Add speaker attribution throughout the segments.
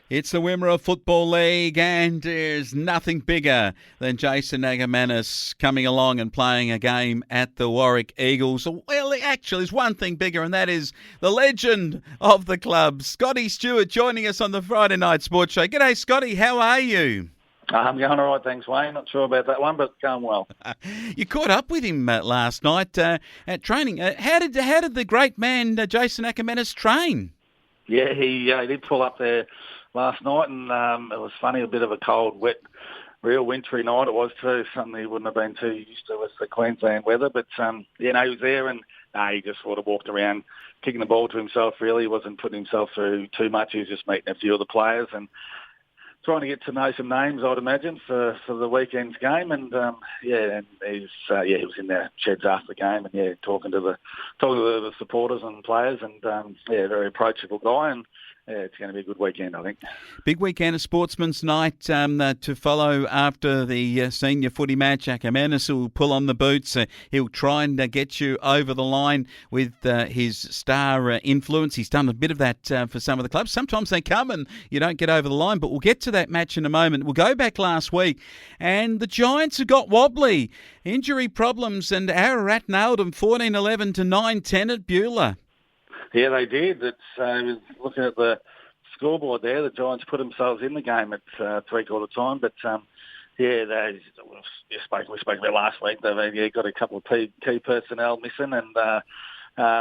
Speaker 1: It's the Wimmera Football League, and there's nothing bigger than Jason Akermanis coming along and playing a game at the Warrack Eagles. Well, actually, there's one thing bigger, and that is the legend of the club, Scotty Stewart, joining us on the Friday Night Sports Show. G'day, Scotty. How are you?
Speaker 2: I'm going all right, thanks, Wayne. Not sure about that one, but going well.
Speaker 1: You caught up with him last night at training. How did the great man Jason Akermanis train?
Speaker 2: Yeah, he did pull up there last night, and it was funny, a bit of a cold, wet, real wintry night it was too, something he wouldn't have been too used to with the Queensland weather. But, he was there, and he just sort of walked around kicking the ball to himself, really. He wasn't putting himself through too much. He was just meeting a few of the players and trying to get to know some names, I'd imagine, for the weekend's game. And he was in the sheds after the game, and talking to the supporters and players, and very approachable guy. And it's going to be a good weekend, I think.
Speaker 1: Big weekend of Sportsman's Night to follow after the senior footy match. Akermanis will pull on the boots. He'll try and get you over the line with his star influence. He's done a bit of that for some of the clubs. Sometimes they come and you don't get over the line, but we'll get to that match in a moment. We'll go back last week, and the Giants have got wobbly. Injury problems, and Ararat nailed them 14-11 to 9-10 at Beulah.
Speaker 2: Yeah, they did. Looking at the scoreboard there, the Giants put themselves in the game at three-quarter time. But, we spoke about last week. They've got a couple of key personnel missing, and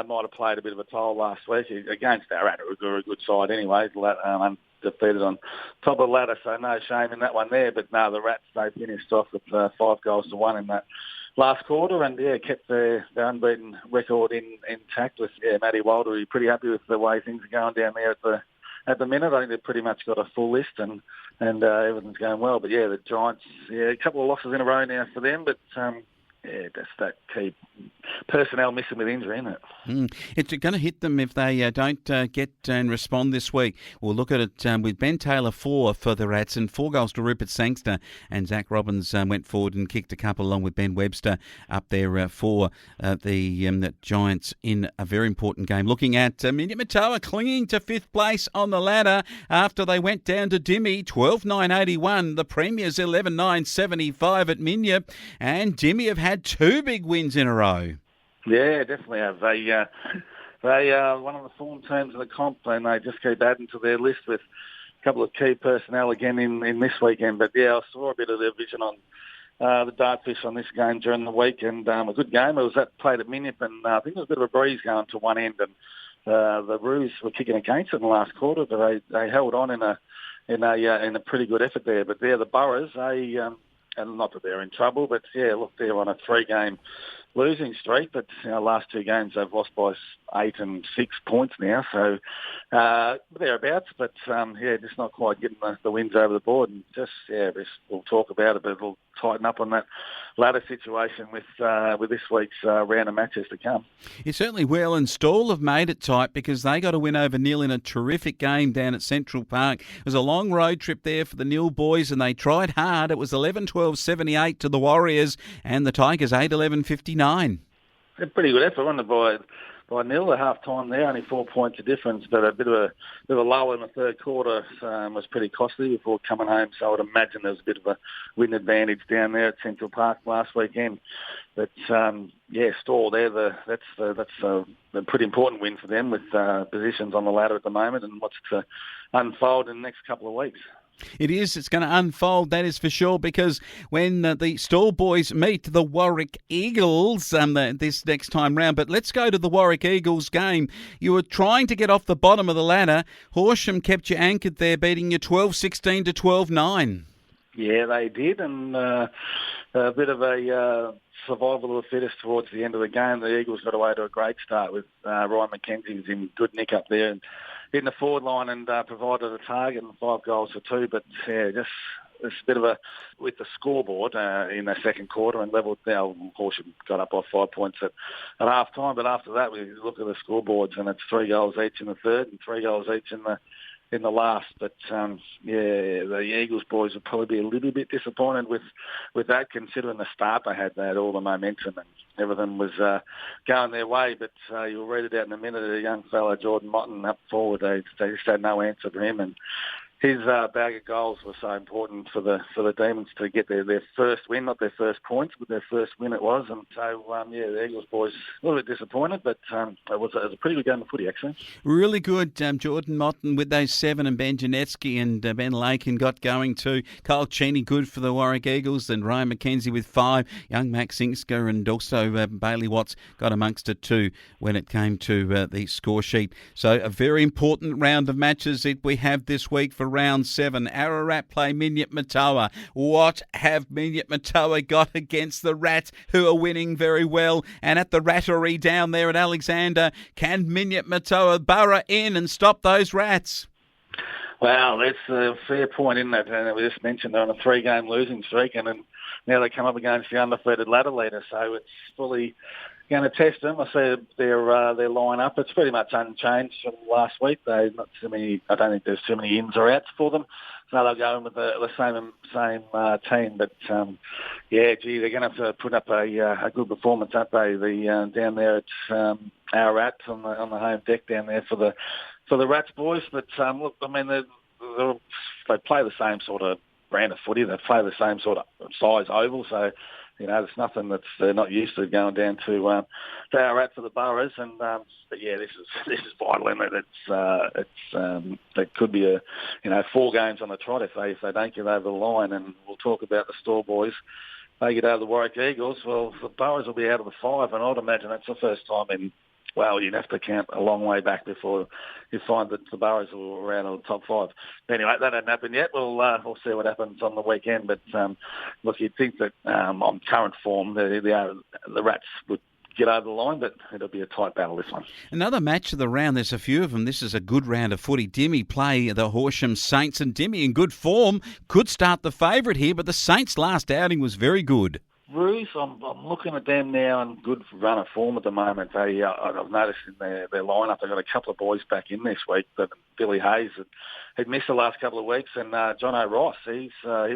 Speaker 2: might have played a bit of a toll last week against Ararat, who are a good side anyway, undefeated on top of the ladder, so no shame in that one there. But no, the Rats, they finished off with 5-1 in that last quarter, and kept their unbeaten record intact with Matty Wilder. He's pretty happy with the way things are going down there at the minute. I think they've pretty much got a full list, and everything's going well. But the Giants, a couple of losses in a row now for them, but that's that key personnel missing with injury, isn't it?
Speaker 1: It's going to hit them if they don't get and respond this week. We'll look at it with Ben Taylor 4 for the Rats and 4 goals to Rupert Sangster, and Zach Robbins went forward and kicked a couple along with Ben Webster up there for the Giants in a very important game. Looking at Minimatoa clinging to 5th place on the ladder after they went down to Dimmy 12-9-81. The Premiers 11-9-75 at Minya, and Dimmy have had 2 big wins in a row.
Speaker 2: Yeah, definitely have. They are one of the form teams of the comp, and they just keep adding to their list with a couple of key personnel again in this weekend. But I saw a bit of their vision on the Dartfish on this game during the week, and a good game. It was played at Minyip, and I think there was a bit of a breeze going to one end, and the Roos were kicking against it in the last quarter, but they held on in a pretty good effort there. But the Boroughs, and not that they're in trouble, but they're on a 3-game losing streak, but last 2 games they've lost by 8 and 6 points now, so thereabouts. But just not quite getting the wins over the board, and we'll talk about it, but it'll tighten up on that ladder situation with this week's round of matches to come.
Speaker 1: You certainly will, and Stawell have made it tight because they got a win over Nil in a terrific game down at Central Park. It was a long road trip there for the Nil boys, and they tried hard. It was 11-12-78 to the Warriors, and the Tigers 8-11-59.
Speaker 2: A pretty good effort, wasn't it, by Nil at half-time there, only 4 points of difference, but a bit of a lull in the third quarter was pretty costly before coming home, so I would imagine there was a bit of a win advantage down there at Central Park last weekend. But, Stawell there, that's a pretty important win for them with positions on the ladder at the moment and what's to unfold in the next couple of weeks.
Speaker 1: It is. It's going to unfold, that is for sure, because when the Stawell boys meet the Warrack Eagles this next time round. But let's go to the Warrack Eagles game. You were trying to get off the bottom of the ladder. Horsham kept you anchored there, beating you 12-16 to 12-9. Yeah,
Speaker 2: they did, and a bit of a survival of the fittest towards the end of the game. The Eagles got away to a great start with Ryan McKenzie was in good nick up there and in the forward line and provided a target and 5 goals for 2. But just a bit of with the scoreboard in the second quarter and levelled. Now Horsham got up by 5 points at half time, but after that we look at the scoreboards and it's 3 goals each in the third and 3 goals each in the last. But the Eagles boys would probably be a little bit disappointed with that, considering the start they had. They had all the momentum and everything was going their way. But you'll read it out in a minute. A young fella, Jordan Motton, up forward, they just had no answer for him, and bag of goals was so important for the Demons to get their first win, not their first points, but their first win it was. And so, the Eagles boys a little bit disappointed, but it was a pretty good game of footy, actually.
Speaker 1: Really good. Jordan Motton with those 7 and Ben Janetsky and Ben Lakin got going too. Kyle Cheney good for the Warrack Eagles and Ryan McKenzie with 5. Young Max Ingsker and also Bailey Watts got amongst it too when it came to the score sheet. So a very important round of matches that we have this week for round 7. Ararat play Minyip Matoa. What have Minyip Matoa got against the Rats, who are winning very well? And at the Rattery down there at Alexander, can Minyip Matoa burrow in and stop those Rats?
Speaker 2: Well, that's a fair point, isn't it? And we just mentioned they're on a 3-game losing streak, and now they come up against the undefeated ladder leader, so it's fully going to test them. I see their line-up. It's pretty much unchanged from last week. I don't think there's too many ins or outs for them. So they'll go in with the same team. But, they're going to have to put up a good performance, aren't they? Down there at Ararat on the home deck down there for the Rats boys. But, look, I mean, they play the same sort of brand of footy. They play the same sort of size oval, so there's nothing that's they're not used to going down to Ararat for the Boroughs. And but this is vital, isn't it? It could be 4 games on the trot if they don't get over the line. And we'll talk about the Store boys. They get over the Warrack Eagles. Well, the Boroughs will be out of the 5, and I'd imagine that's the first time in. Well, you'd have to count a long way back before you find that the Boroughs are around in the top 5. Anyway, that hasn't happened yet. We'll see what happens on the weekend. But look, you'd think that on current form, the Rats would get over the line, but it'll be a tight battle, this one.
Speaker 1: Another match of the round. There's a few of them. This is a good round of footy. Dimmy play the Horsham Saints, and Dimmy in good form could start the favourite here, but the Saints' last outing was very good.
Speaker 2: Roos, I'm looking at them now in good run of form at the moment. I've noticed in their lineup they've got a couple of boys back in this week, but Billy Hayes had missed the last couple of weeks, and John O'Ross, he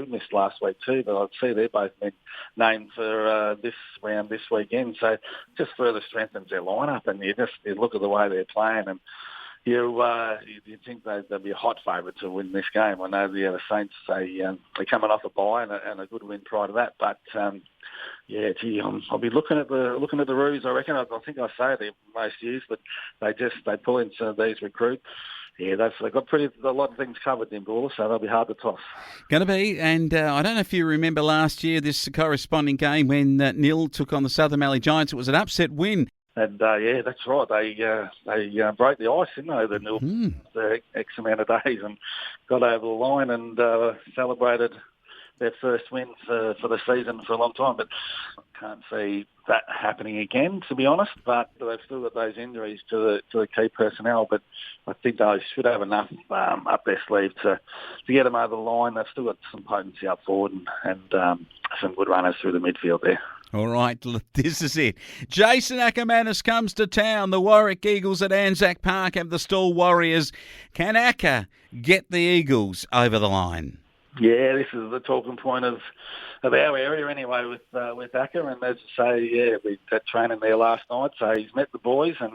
Speaker 2: missed last week too, but I'd see they're both been named for this round this weekend. So just further strengthens their lineup, and you look at the way they're playing, and you think they'd be a hot favourite to win this game. I know the Saints, they're coming off a bye and a good win prior to that, but I'll be looking at the Roos. I reckon. I think I say they're most used, but they pull into these recruits. Yeah, they've got a lot of things covered in Buller, so they'll be hard to toss. Going
Speaker 1: to be, and I don't know if you remember last year this corresponding game when Nil took on the Southern Valley Giants. It was an upset win.
Speaker 2: And that's right. They broke the ice, didn't they? The Nil for X amount of days and got over the line and celebrated their first win for the season for a long time. But I can't see that happening again, to be honest. But they've still got those injuries to the key personnel. But I think they should have enough up their sleeve to get them over the line. They've still got some potency up forward and some good runners through the midfield there.
Speaker 1: All right, this is it. Jason Akermanis comes to town. The Warrack Eagles at Anzac Park have the Stall Warriors. Can Aker get the Eagles over the line?
Speaker 2: Yeah, this is the talking point of our area anyway with Aker. And as I say, we had training there last night, so he's met the boys and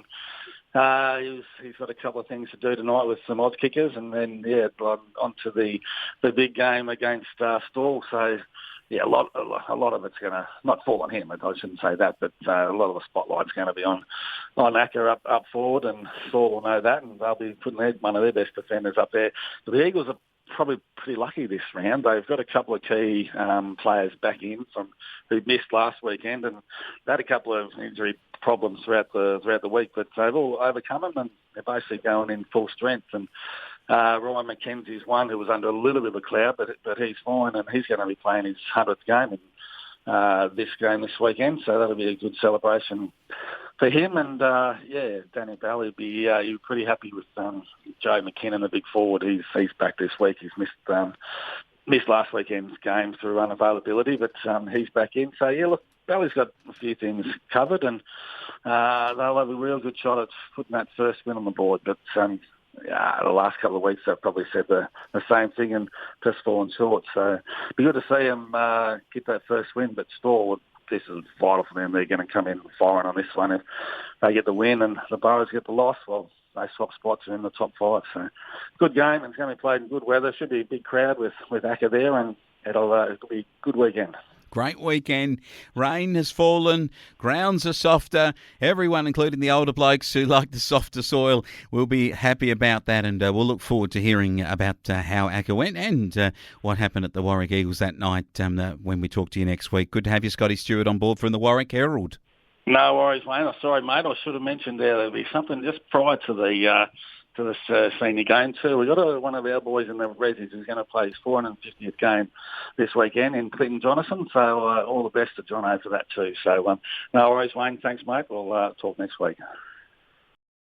Speaker 2: he's got a couple of things to do tonight with some odd kickers, and then on to the big game against Stall. So. Yeah, a lot of it's going to not fall on him. I shouldn't say that, but a lot of the spotlight's going to be on Aker up forward, and Saul will know that, and they'll be putting one of their best defenders up there. But the Eagles are probably pretty lucky this round. They've got a couple of key players back in from who missed last weekend, and they had a couple of injury problems throughout the week, but they've all overcome them, and they're basically going in full strength. And Ryan McKenzie's one who was under a little bit of a cloud, but he's fine, and he's going to be playing his 100th game this weekend, so that'll be a good celebration for him. And Danny Bell, he'd be pretty happy with Joe McKinnon, the big forward. He's back this week. He's missed last weekend's game through unavailability, but he's back in. So look, Bally's got a few things covered, and they'll have a real good shot at putting that first win on the board. But the last couple of weeks they've probably said the same thing and just fallen short. So it'd be good to see them get that first win. But still, this is vital for them. They're going to come in firing on this one. If they get the win and the Boroughs get the loss, well, they swap spots and in the top 5. So good game, and it's going to be played in good weather. Should be a big crowd with Aker there, and it'll be a good weekend.
Speaker 1: Great weekend. Rain has fallen. Grounds are softer. Everyone, including the older blokes who like the softer soil, will be happy about that. And we'll look forward to hearing about how Aker went and what happened at the Warrack Eagles that night when we talk to you next week. Good to have you, Scotty Stewart, on board from the Warrack Herald.
Speaker 2: No worries, mate. I'm sorry, mate. I should have mentioned there'll be something just prior to this senior game too. We've got one of our boys in the Reds who's going to play his 450th game this weekend in Clinton Jonathan. So all the best to Jono for that too. So no worries, Wayne. Thanks, mate. We'll talk next week.